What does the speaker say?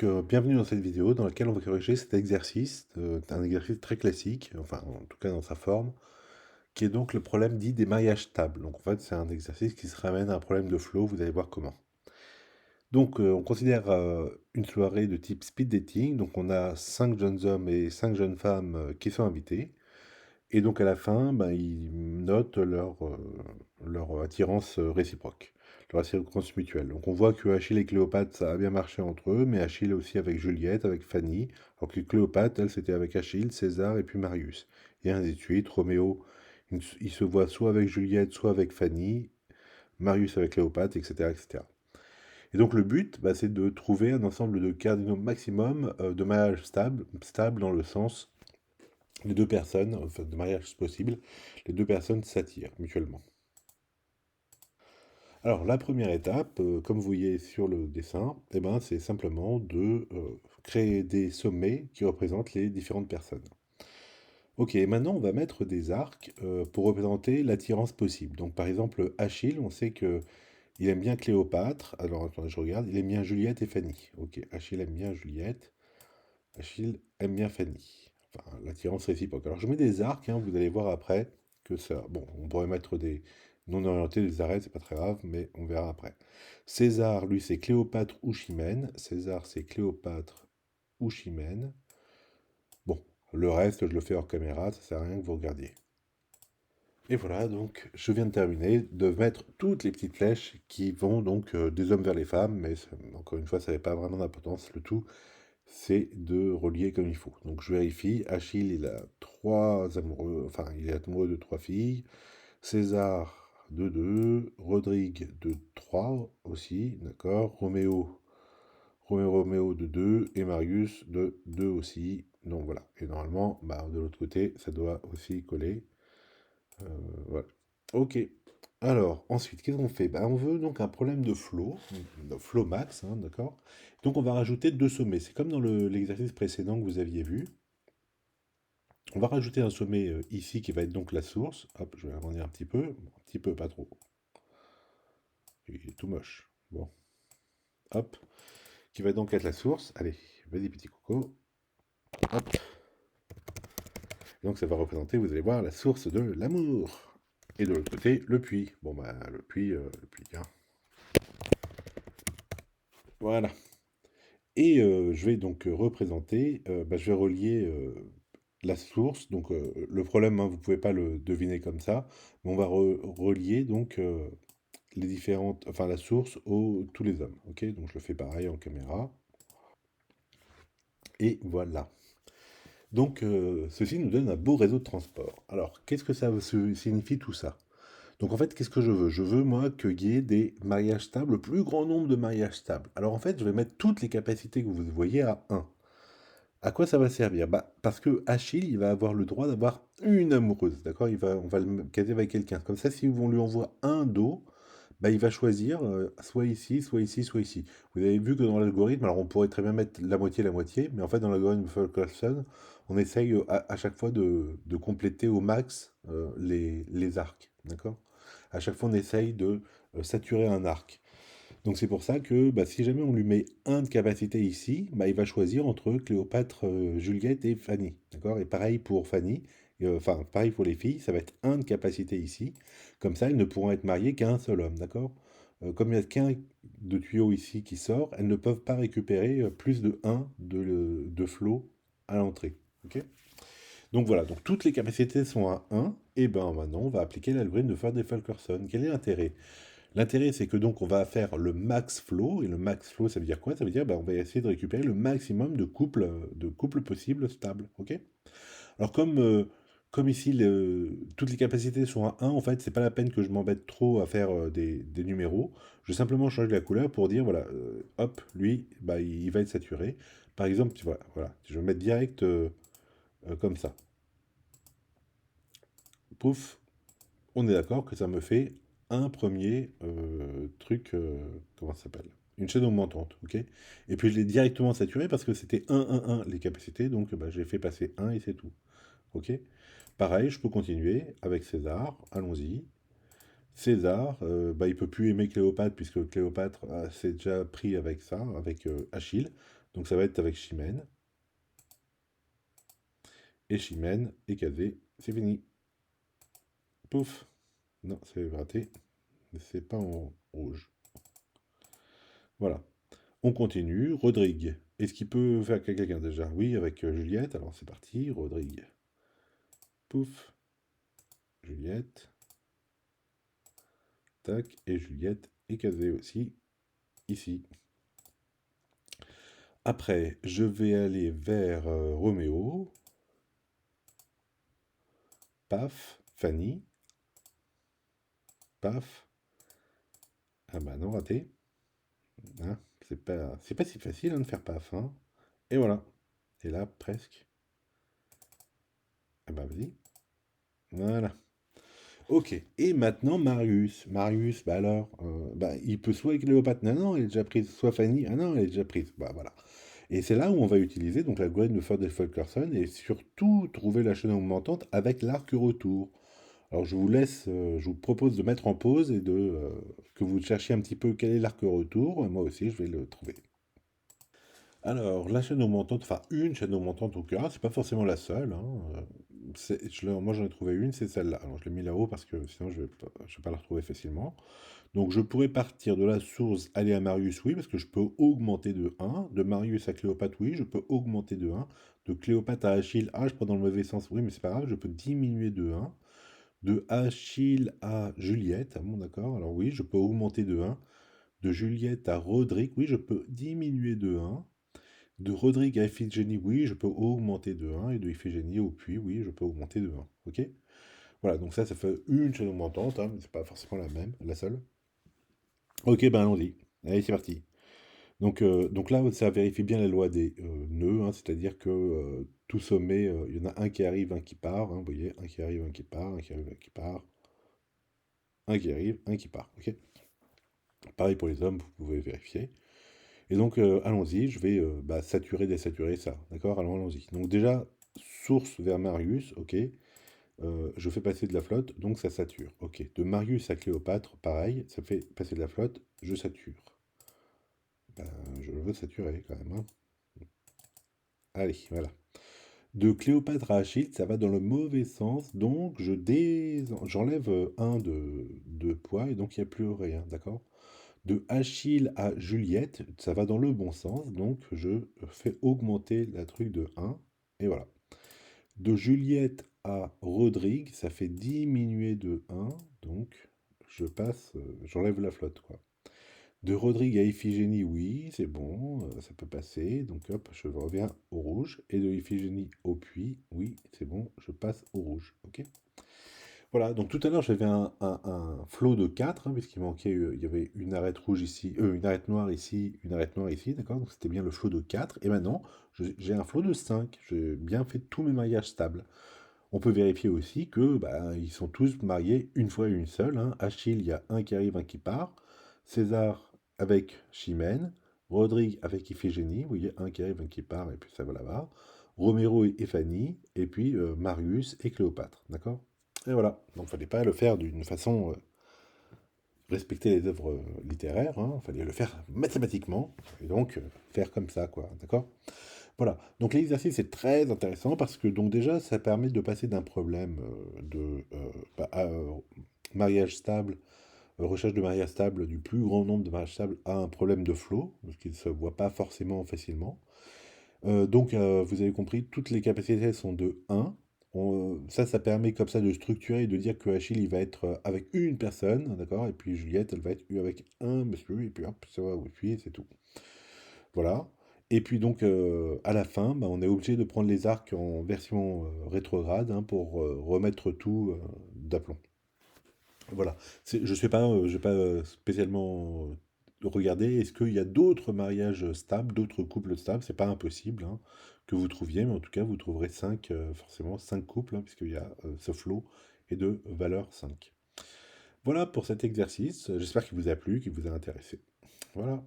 Bienvenue dans cette vidéo dans laquelle on va corriger cet exercice, un exercice très classique, enfin en tout cas dans sa forme, qui est donc le problème dit des mariages stables. Donc en fait c'est un exercice qui se ramène à un problème de flow, vous allez voir comment. Donc on considère une soirée de type speed dating, donc on a 5 jeunes hommes et 5 jeunes femmes qui sont invités, et donc à la fin, ben, ils notent leur attirance réciproque, leur attirance mutuelle. Donc on voit que Achille et Cléopâtre, ça a bien marché entre eux, mais Achille aussi avec Juliette, avec Fanny, alors que Cléopâtre, elle, c'était avec Achille, César et puis Marius. Et ainsi de suite. Roméo, il se voit soit avec Juliette, soit avec Fanny, Marius avec Cléopâtre, etc., etc. Et donc le but, bah, c'est de trouver un ensemble de cardinaux maximum de mariage stable, stable dans le sens les deux personnes, enfin de mariage possible, les deux personnes s'attirent mutuellement. Alors la première étape, comme vous voyez sur le dessin, eh ben, c'est simplement de créer des sommets qui représentent les différentes personnes. Ok, maintenant on va mettre des arcs pour représenter l'attirance possible. Donc par exemple Achille, on sait que il aime bien Cléopâtre. Alors attendez, je regarde. Il aime bien Juliette et Fanny. Ok, Achille aime bien Juliette. Achille aime bien Fanny. Enfin, l'attirance réciproque. Alors je mets des arcs, hein, vous allez voir après que ça. Bon, on pourrait mettre des non orientés, des arrêts, c'est pas très grave, mais on verra après. César, lui, c'est Cléopâtre ou Chimène. César, c'est Cléopâtre ou Chimène. Bon, le reste, je le fais hors caméra, ça sert à rien que vous regardiez. Et voilà, donc je viens de terminer de mettre toutes les petites flèches qui vont donc des hommes vers les femmes, mais encore une fois, ça n'avait pas vraiment d'importance. Le tout, c'est de relier comme il faut. Donc je vérifie, Achille, il a trois amoureux, enfin, il est amoureux de trois filles, César de deux, Rodrigue de trois aussi, d'accord, Roméo de deux, et Marius de deux aussi. Donc voilà, et normalement, bah, de l'autre côté, ça doit aussi coller. Voilà. Ok. Alors, ensuite, qu'est-ce qu'on fait? Bah, on veut donc un problème de flow max, hein, d'accord? Donc on va rajouter deux sommets. C'est comme dans l'exercice précédent que vous aviez vu. On va rajouter un sommet ici qui va être donc la source. Hop, je vais agrandir un petit peu, pas trop. Il est tout moche. Bon, hop, qui va donc être la source. Allez, vas-y petit coco. Hop. Donc ça va représenter, vous allez voir, la source de l'amour. Et de l'autre côté, le puits. Bon bah le puits, hein. Voilà. Et je vais donc représenter, bah, je vais relier la source. Donc le problème, hein, vous ne pouvez pas le deviner comme ça, mais on va relier donc les différentes, enfin la source aux tous les hommes. Ok, donc je le fais pareil en caméra. Et voilà. Donc ceci nous donne un beau réseau de transport. Alors qu'est-ce que ça signifie tout ça? Donc en fait, qu'est-ce que je veux? Je veux moi qu'il y ait des mariages stables, le plus grand nombre de mariages stables. Alors en fait, je vais mettre toutes les capacités que vous voyez à 1. À quoi ça va servir? Bah, parce que Achille, il va avoir le droit d'avoir une amoureuse, d'accord? On va le caser avec quelqu'un. Comme ça, si on lui envoie un dos, bah, il va choisir soit ici, soit ici, soit ici. Vous avez vu que dans l'algorithme, alors on pourrait très bien mettre la moitié, mais en fait, dans l'algorithme de Fulkerson, on essaye à chaque fois de compléter au max les arcs, d'accord? À chaque fois, on essaye de saturer un arc. Donc c'est pour ça que bah, si jamais on lui met un de capacité ici, bah, il va choisir entre Cléopâtre, Juliette et Fanny. D'accord? Et pareil pour Fanny, enfin pareil pour les filles, ça va être un de capacité ici. Comme ça, elles ne pourront être mariées qu'à un seul homme. D'accord? Comme il n'y a qu'un de tuyau ici qui sort, elles ne peuvent pas récupérer plus de un de flot à l'entrée. Ok? Donc voilà, donc toutes les capacités sont à 1, et ben maintenant on va appliquer l'algorithme de Faraday-Fulkerson. Quel est l'intérêt? L'intérêt, c'est que donc on va faire le max flow, et le max flow, ça veut dire quoi? Ça veut dire on va essayer de récupérer le maximum de couples possibles stables, ok? Alors comme ici toutes les capacités sont à 1, en fait, c'est pas la peine que je m'embête trop à faire des numéros. Je vais simplement changer la couleur pour dire, voilà, hop, lui, bah, il va être saturé. Par exemple, voilà, je vais mettre direct comme ça. Pouf, on est d'accord que ça me fait un premier truc, comment ça s'appelle? Une chaîne augmentante, ok? Et puis je l'ai directement saturé parce que c'était 1 les capacités, donc bah, j'ai fait passer un et c'est tout, ok? Pareil, je peux continuer avec César, allons-y. César, bah, il peut plus aimer Cléopâtre puisque Cléopâtre s'est déjà pris avec ça, avec Achille. Donc ça va être avec Chimène. Et Chimène est casé. C'est fini. Pouf. Non, c'est raté. C'est pas en rouge. Voilà. On continue. Rodrigue. Est-ce qu'il peut faire quelqu'un déjà? Oui, avec Juliette. Alors c'est parti. Rodrigue. Pouf. Juliette. Tac. Et Juliette est casée aussi. Ici. Après, je vais aller vers Roméo. Paf. Fanny. Paf. Ah bah non, raté. Hein, c'est pas si facile hein, de faire paf. Hein. Et voilà. Et là, presque. Ah bah vas-y. Voilà. Ok. Et maintenant, Marius. Marius, bah alors, bah, il peut soit avec Cléopâtre. Non, non, elle est déjà prise. Soit Fanny. Ah non, elle est déjà prise. Bah voilà. Et c'est là où on va utiliser donc l'algorithme de Ford-Fulkerson et surtout trouver la chaîne augmentante avec l'arc retour. Alors je vous laisse, je vous propose de mettre en pause et que vous cherchiez un petit peu quel est l'arc retour. Moi aussi, je vais le trouver. Alors, la chaîne augmentante, enfin une chaîne augmentante au cas, c'est pas forcément la seule. Hein, moi j'en ai trouvé une, c'est celle-là. Alors je l'ai mis là-haut parce que sinon je vais pas la retrouver facilement. Donc je pourrais partir de la source, aller à Marius, oui, parce que je peux augmenter de 1. De Marius à Cléopâtre, oui, je peux augmenter de 1. De Cléopâtre à Achille, ah, je prends dans le mauvais sens, oui, mais c'est pas grave, je peux diminuer de 1. De Achille à Juliette, ah bon d'accord, alors oui, je peux augmenter de 1. De Juliette à Roderick, oui, je peux diminuer de 1. De Rodrigue à Iphigénie, oui, je peux augmenter de 1. Et de Iphigénie au puits, oui, je peux augmenter de 1. Ok? Voilà, donc ça fait une chaîne augmentante, hein, mais c'est pas forcément la même, la seule. Ok, ben allons-y. Allez, c'est parti. Donc là, ça vérifie bien la loi des nœuds, hein, c'est-à-dire que tout sommet, il y en a un qui arrive, un qui part. Hein, vous voyez, un qui arrive, un qui part, un qui arrive, un qui part, un qui arrive, un qui part. Ok? Pareil pour les hommes, vous pouvez vérifier. Et donc, allons-y, je vais bah, saturer, désaturer ça. D'accord? Alors, allons-y. Donc, déjà, source vers Marius, ok. Je fais passer de la flotte, donc ça sature. Ok. De Marius à Cléopâtre, pareil, ça fait passer de la flotte, je sature. Ben, je veux saturer quand même. Hein. Allez, voilà. De Cléopâtre à Achille, ça va dans le mauvais sens, donc j'enlève un de poids et donc il n'y a plus rien, d'accord? De Achille à Juliette, ça va dans le bon sens, donc je fais augmenter la truc de 1, et voilà. De Juliette à Rodrigue, ça fait diminuer de 1, donc j'enlève la flotte, quoi. De Rodrigue à Iphigénie, oui, c'est bon, ça peut passer, donc hop, je reviens au rouge. Et de Iphigénie au puits, oui, c'est bon, je passe au rouge, ok? Voilà, donc tout à l'heure j'avais un flot de 4, hein, puisqu'il manquait, il y avait une arête rouge ici, une arête noire ici, une arête noire ici, d'accord? Donc c'était bien le flot de 4. Et maintenant, j'ai un flot de 5. J'ai bien fait tous mes mariages stables. On peut vérifier aussi que bah, ils sont tous mariés une fois et une seule. Hein. Achille, il y a un qui arrive, un qui part. César avec Chimène. Rodrigue avec Iphigénie. Vous voyez, un qui arrive, un qui part, et puis ça va là-bas. Roméro et Fanny. Et puis Marius et Cléopâtre. D'accord? Et voilà. Donc, il ne fallait pas le faire d'une façon respecter les œuvres littéraires. Il fallait le faire mathématiquement. Et donc, faire comme ça, quoi. D'accord? Voilà, donc l'exercice est très intéressant parce que donc déjà ça permet de passer d'un problème mariage stable, recherche de mariage stable du plus grand nombre de mariages stables à un problème de flow, parce qu'il ne se voit pas forcément facilement. Vous avez compris, toutes les capacités sont de 1. Ça permet comme ça de structurer et de dire que Achille il va être avec une personne, d'accord, et puis Juliette elle va être avec un monsieur, et puis hop, ça va, et puis c'est tout. Voilà. Et puis donc, à la fin, bah, on est obligé de prendre les arcs en version rétrograde hein, pour remettre tout d'aplomb. Voilà. Je sais pas, je vais pas spécialement regarder. Est-ce qu'il y a d'autres mariages stables, d'autres couples stables? C'est pas impossible hein, que vous trouviez, mais en tout cas, vous trouverez 5, forcément 5 couples, hein, puisqu'il y a ce flot et de valeur 5. Voilà pour cet exercice. J'espère qu'il vous a plu, qu'il vous a intéressé. Voilà.